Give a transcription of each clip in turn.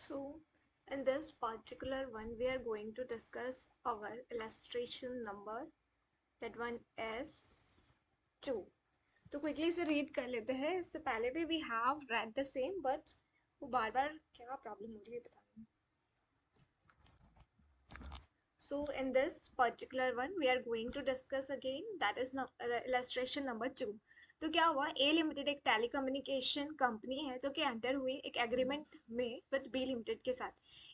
So, in this particular one, we are going to discuss our illustration number. That one is 2. तो quickly से read कर लेते हैं. इससे पहले भी we have read the same, but वो बार बार क्या प्रॉब्लम हो रही है पता नहीं. So in this particular one, we are going to discuss again. That is illustration number 2. तो क्या हुआ, ए लिमिटेड एक टेलीकम्युनिकेशन कंपनी है जो कि एंटर हुई एक एग्रीमेंट में विद बी लिमिटेड के साथ.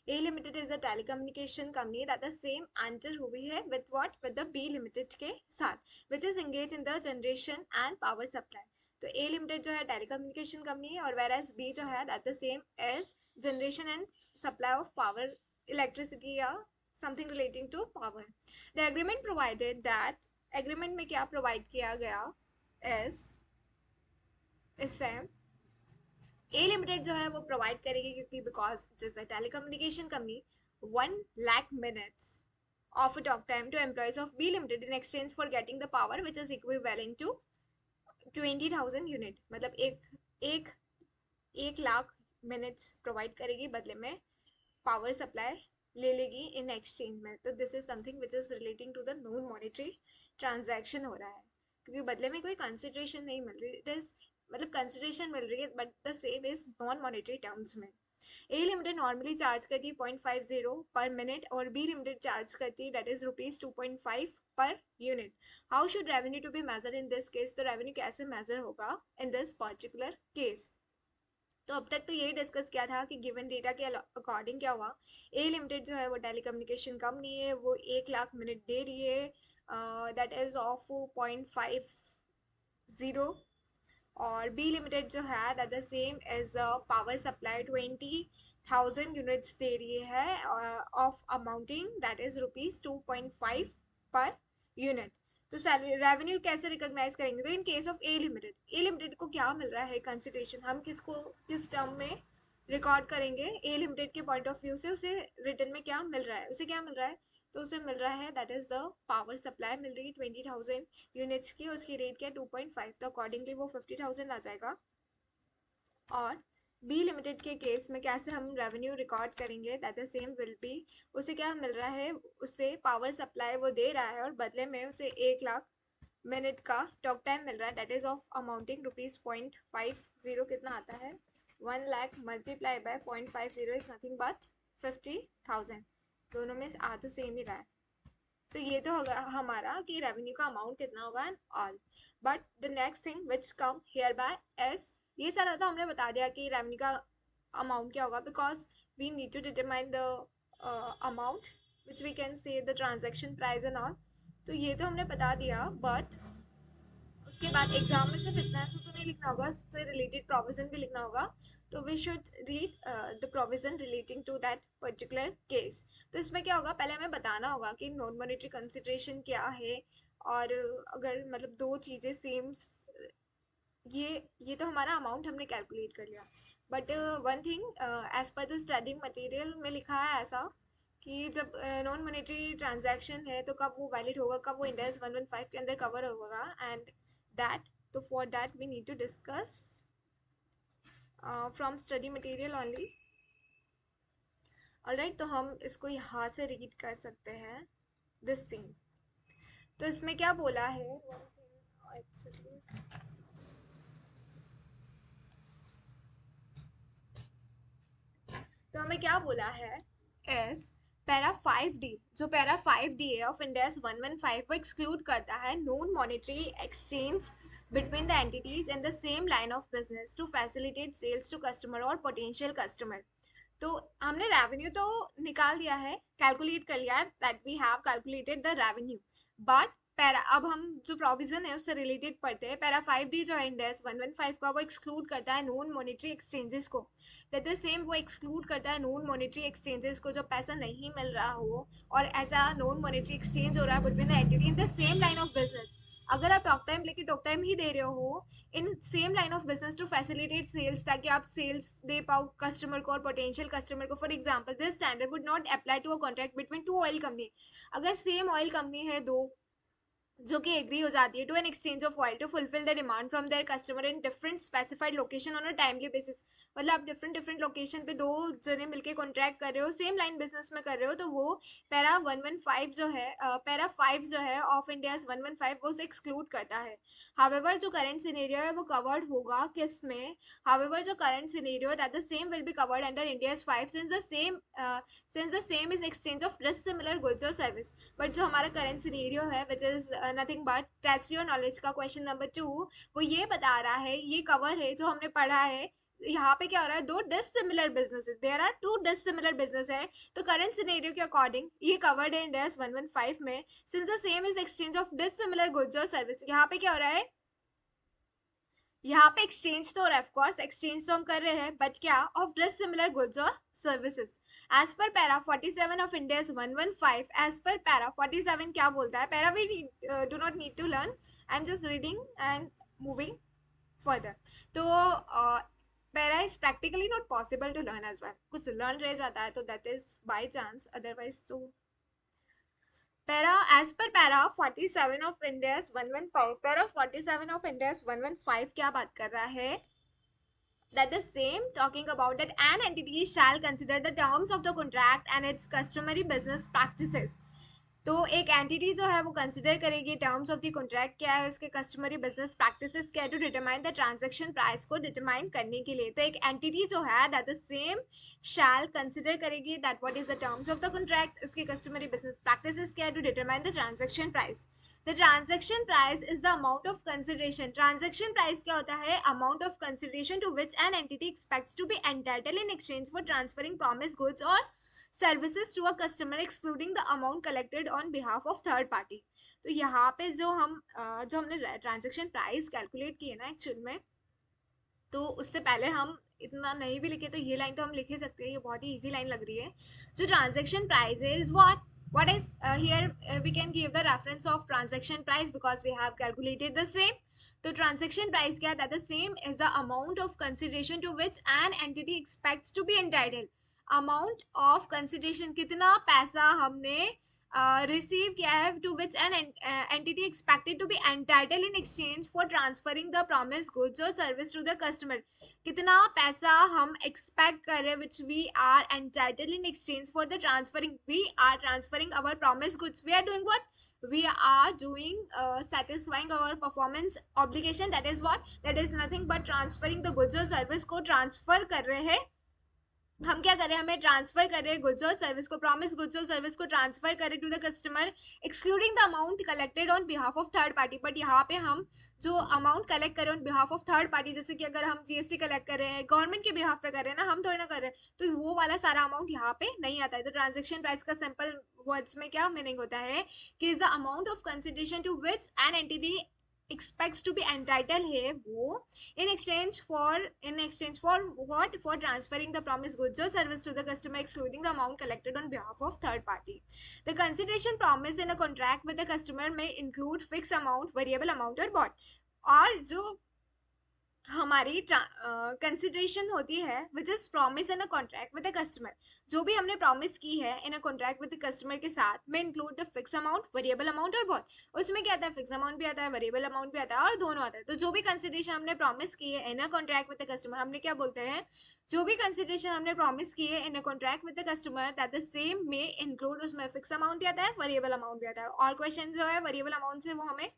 A limited is a telecommunication company that the same enter हुई है with what, with the B limited के साथ, which is engage in the generation and power supply. तो ए लिमिटेड जो है टेलीकम्युनिकेशन कंपनी है और वेर एज बी जो है that the same age generation and supply of power, electricity या something relating to power. The agreement provided that agreement में क्या provide किया गया is इससे ए लिमिटेड जो है वो प्रोवाइड करेगी क्योंकि because it is a telecommunication company 1 lakh minutes of talk time to employees of B Limited in exchange for getting the power which is equivalent to 20,000 unit. मतलब एक लाख मिनट्स प्रोवाइड करेगी बदले में पावर सप्लाई ले लेगी इन exchange में. तो this is something which is relating to the non monetary transaction हो रहा है क्योंकि बदले में कोई कंसिडरेशन नहीं मिल रही. इट इज मतलब कंसिडरेशन मिल रही है but the same is non monetary terms में. ए लिमिटेड नॉर्मली चार्ज करती है 0.50 पर मिनट और बी लिमिटेड चार्ज करती है that is ₹2.5 per unit. How should revenue to be measure in this case. तो रेवेन्यू कैसे मेजर होगा इन दिस पर्टिकुलर केस. तो अब तक तो यही डिस्कस किया था कि गिवन डेटा के अकॉर्डिंग क्या हुआ, ए लिमिटेड जो है वो टेलीकम्युनिकेशन कंपनी है, वो 1 लाख मिनट दे रही है दैट इज ऑफ 0.50. और बी लिमिटेड जो है that the same as power supply 20,000 units दे रही है of amounting that is ₹2.5 per unit. तो सैलरी रेवेन्यू कैसे रिकॉग्नाइज करेंगे. तो in case of A limited को क्या मिल रहा है कंसिडरेशन, हम किसको किस टर्म में रिकॉर्ड करेंगे. ए लिमिटेड के पॉइंट ऑफ व्यू से उसे रिटर्न में क्या मिल रहा है, उसे क्या मिल रहा है, तो उसे मिल रहा है that is the power supply मिल रही है 20,000 यूनिट्स की, उसकी रेट क्या 2.5. तो अकॉर्डिंगली वो 50,000 आ जाएगा. और बी लिमिटेड के केस में कैसे हम रेवेन्यू रिकॉर्ड करेंगे that the same will B. उसे क्या मिल रहा है, उसे पावर सप्लाई वो दे रहा है और बदले में उसे 1 लाख मिनट का टॉक टाइम मिल रहा है दैट इज ऑफ अमाउंटिंग ₹0.50. कितना आता है, 1 lakh multiply by 0.50 is nothing but 50,000. दोनों में आ तो सेम ही रहा है. तो ये तो होगा हमारा कि रेवेन्यू का अमाउंट कितना होगा and all. But the next thing which come here by as, ये सारा तो हमने बता दिया कि रेवेन्यू का अमाउंट क्या होगा because we need to determine the amount which we can say the transaction price and all. तो ये तो हमने बता दिया बट उसके बाद एग्जाम में सिर्फ इतना ऐसा तो नहीं लिखना होगा, इससे रिलेटेड प्रोविजन भी लिखना होगा. तो we should read the provision relating to that particular case. तो इसमें क्या होगा, पहले हमें बताना होगा कि नॉन मॉनेटरी कंसिडरेशन क्या है. और अगर मतलब दो चीज़ें सेम, ये तो हमारा अमाउंट हमने कैलकुलेट कर लिया. But one thing as per the study material में लिखा है ऐसा कि जब नॉन मॉनेटरी ट्रांजैक्शन है तो कब वो वैलिड होगा, कब वो इंड AS 115 के अंदर कवर होगा एंड दैट. तो for that we need to discuss from study material only. Alright, तो हम इसको यहाँ से रीड कर सकते हैं दिस सीन. तो इसमें क्या बोला है, एक्चुअली तो हमें क्या बोला है एस पैरा 5D. जो पैरा 5D है ऑफ इंड AS 115 वो एक्सक्लूड करता है non monetary exchange between the entities in the same line of business to facilitate sales to customer और पोटेंशियल कस्टमर. तो हमने रेवेन्यू तो निकाल दिया है, कैलकुलेट कर लिया है that we have calculated the revenue. But para अब हम जो प्रोविजन है उससे रिलेटेड पढ़ते हैं. पैरा 5D जो है इंड AS 115 का वो एक्सक्लूड करता है नॉन मॉनेटरी एक्सचेंजेस को. दैट द सेम वो एक्सक्लूड करता है नॉन मॉनेटरी एक्सचेंजेस को जब पैसा नहीं मिल रहा हो और ऐसा नॉन मॉनेटरी एक्सचेंज हो रहा है between the entity in the same line of business. अगर आप टॉक टाइम लेके टॉक टाइम ही दे रहे हो in same line of business to facilitate sales, ताकि आप सेल्स दे पाओ कस्टमर को और पोटेंशियल कस्टमर को. For example this standard would not apply to a contract between two oil company. अगर सेम ऑयल कंपनी है दो जो कि एग्री हो जाती है to N exchange of oil to fulfil the demand from their customer in different specified location on a timely basis. मतलब आप डिफरेंट डिफरेंट लोकेशन पे दो जने मिलके कॉन्ट्रैक्ट कर रहे हो, सेम लाइन बिजनेस में कर रहे हो, तो वो पैरा 115 जो है, पैरा 5 जो है ऑफ इंडियाज 115 वो उसे एक्सक्लूड करता है। हावेवर जो करंट सिनेरियो है वो कवर्ड होगा किस में? हावेवर जो current scenario that the same will be covered under India's 5 since the same is exchange of similar goods और सर्विस। बट जो हमारा करंट सिनेरियो है which is nothing but test your knowledge का question number 2, वो ये बता रहा है, ये कवर है जो हमने पढ़ा है। यहाँ पे क्या हो रहा है, दो dissimilar businesses, there are two dissimilar business है, तो करंट सिनेरियो के अकॉर्डिंग ये कवर्ड है इंडेक्स 115 में, since the same is exchange of dissimilar goods और सर्विस। यहाँ पे क्या हो रहा है, यहाँ पे एक्सचेंज तो, ऑफ कोर्स एक्सचेंज तो हम कर रहे हैं, बट क्या, ऑफ डिसिमिलर गुड्स और services. As per para 47 of Ind AS 115, as per para 47 क्या बोलता है, para we do not need to learn, I am just reading and moving further. तो para is practically not possible to learn as well, कुछ learn रह जाता है तो that is by chance, otherwise तो para as per para 47 of Ind AS 115, para 47 of Ind AS 115 क्या बात कर रहा है, that the same talking about that an entity shall consider the terms of the contract and its customary business practices। तो एक entity जो है वो कंसिडर करेगी टर्म्स ऑफ द कॉन्ट्रैक्ट क्या है, उसके कस्टमरी बिजनेस प्रैक्टिसेस क्या है, to determine the transaction price को डिटरमाइन करने के लिए। तो एक एंटिटी जो है that the same shall consider करेगी that what is the terms of the contract, उसके कस्टमरी बिजनेस प्रैक्टिसेस क्या है, to determine the transaction price. The transaction price is the amount of consideration. Transaction price क्या होता है, amount of consideration to which an entity expects to be entitled in exchange for transferring promised goods or services to a customer excluding the amount collected on behalf of third party। तो यहाँ पे जो हमने transaction price calculate की है ना actual में, तो उससे पहले हम इतना नहीं भी लिखे तो ये लाइन तो हम लिख ही सकते हैं, ये बहुत ही इजी लाइन लग रही है। जो transaction price is what is here we can give the reference of transaction price because we have calculated the same। तो transaction price क्या है, that the same is the amount of consideration to which an entity expects to be entitled। amount of consideration कितना पैसा हमने receive किया है, to which an entity expected to be entitle in exchange for transferring the promise goods और service to the customer. कितना पैसा हम expect कर रहे हैं which we are entitle in exchange for the transferring, we are transferring our promise goods, we are doing what, we are doing satisfying our performance obligation, that is what, that is nothing but transferring the goods or service को transfer कर रहे हैं। हम क्या कर रहे हैं, हमें ट्रांसफर कर रहे हैं गुड्स और सर्विस को, प्रॉमिस गुड्स और सर्विस को ट्रांसफर करें to the customer excluding the amount collected on behalf of third party. But यहाँ पे हम जो अमाउंट कलेक्ट करें on behalf of third party, जैसे कि अगर हम जीएसटी कलेक्ट कर रहे हैं गवर्नमेंट के बिहाफ पे कर रहे हैं ना, हम थोड़ी ना कर रहे हैं, तो वो वाला सारा अमाउंट यहाँ पे नहीं आता है। तो ट्रांजेक्शन प्राइस का सिंपल वर्ड्स में क्या मीनिंग होता है कि is the amount of consideration to which an entity expects to be entitled है वो in exchange for what, for transferring the promised goods or service to the customer excluding the amount collected on behalf of third party। The consideration promised in a contract with the customer may include fixed amount, variable amount और bought। और जो हमारी consideration होती है which is promise in a contract with the customer, जो भी हमने promise की है in a contract with the customer के साथ में include the fix amount, variable amount और बहुत। उसमें क्या आता है, फिक्स अमाउंट भी आता है, वेरिएबल अमाउंट भी आता है और दोनों आता है। तो जो भी कंसिडरेशन हमने प्रॉमिस की है in a contract with the customer, हमने क्या बोलते हैं, जो भी कंसिडरेशन हमने प्रॉमिस की है in a contract with the customer that the same में इंक्लूड, उसमें फिक्स अमाउंट भी आता है, वेरिएबल अमाउंट भी आता है। और क्वेश्चन जो है वेरिएबल अमाउंट से वो हमें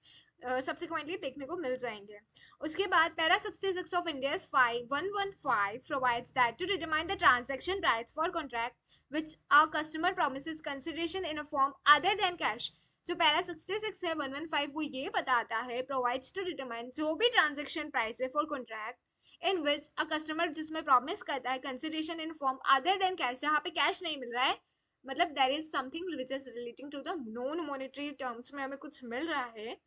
सब्सिक्वेंटली देखने को मिल जाएंगे। उसके बाद para 66 of India's 5115 provides that to determine the transaction price for contract which our customer promises consideration in a form other than cash। जो पैरा 66 है 115 वो ये बताता है provides to determine जो भी transaction price है for contract in which a customer जिसमें promise करता है consideration in form other than cash, जहाँ पे cash नहीं मिल रहा है, मतलब there is something which is relating to the non monetary terms में हमें कुछ मिल रहा है।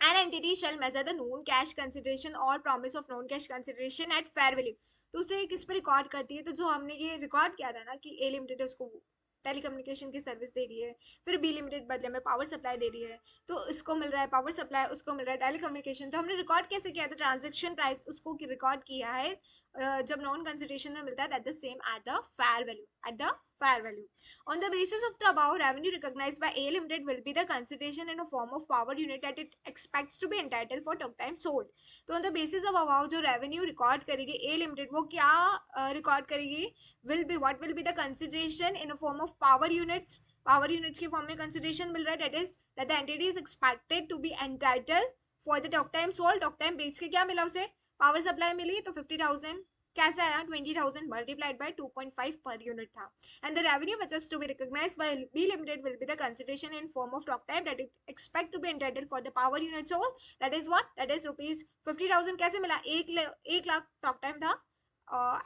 An entity shall measure the known cash consideration or promise of known cash consideration at fair value। तो उसे किस पर रिकॉर्ड करती है, तो जो हमने ये रिकॉर्ड किया था ना कि ए लिमिटेड उसको टेलीकम्युनिकेशन की सर्विस दे रही है, फिर बी लिमिटेड बदले में पावर सप्लाई दे रही है, तो इसको मिल रहा है पावर सप्लाई, उसको मिल रहा है टेलीकम्युनिकेशन। तो हमने रिकॉर्ड कैसे किया था, ट्रांजेक्शन प्राइस उसको रिकॉर्ड किया है जब नॉन कंसिडरेशन में मिलता है that the same at the fair value, at the fair value. On the basis of the above, revenue recognized by A Limited will be the consideration in a form of power unit that it expects to be entitled for talk time sold. तो on the basis of above जो revenue record करेगी A Limited, वो क्या record करेगी, will be what will be the consideration in a form of power units. Power units के form में consideration मिल रहा है, that is that the entity is expected to be entitled for the talk time sold. talk time बेच के क्या मिला उसे, power supply मिली, तो 50,000 कैसे आया, 20,000 मल्टीप्लाइड बाय 2.5 पर यूनिट था. And the revenue which is to be recognized by B Limited will be the consideration in form of talk time that it expect to be entitled for the power unit sold. That is what? That is rupees 50,000. कैसे मिला, 1 lakh talk time था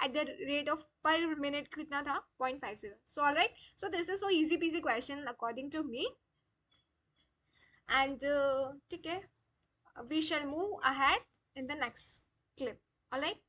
at the rate of per minute कितना था, 0.50. So all right, so this is so easy peasy question according to me. And ठीक है, we shall move ahead in the next clip. All right.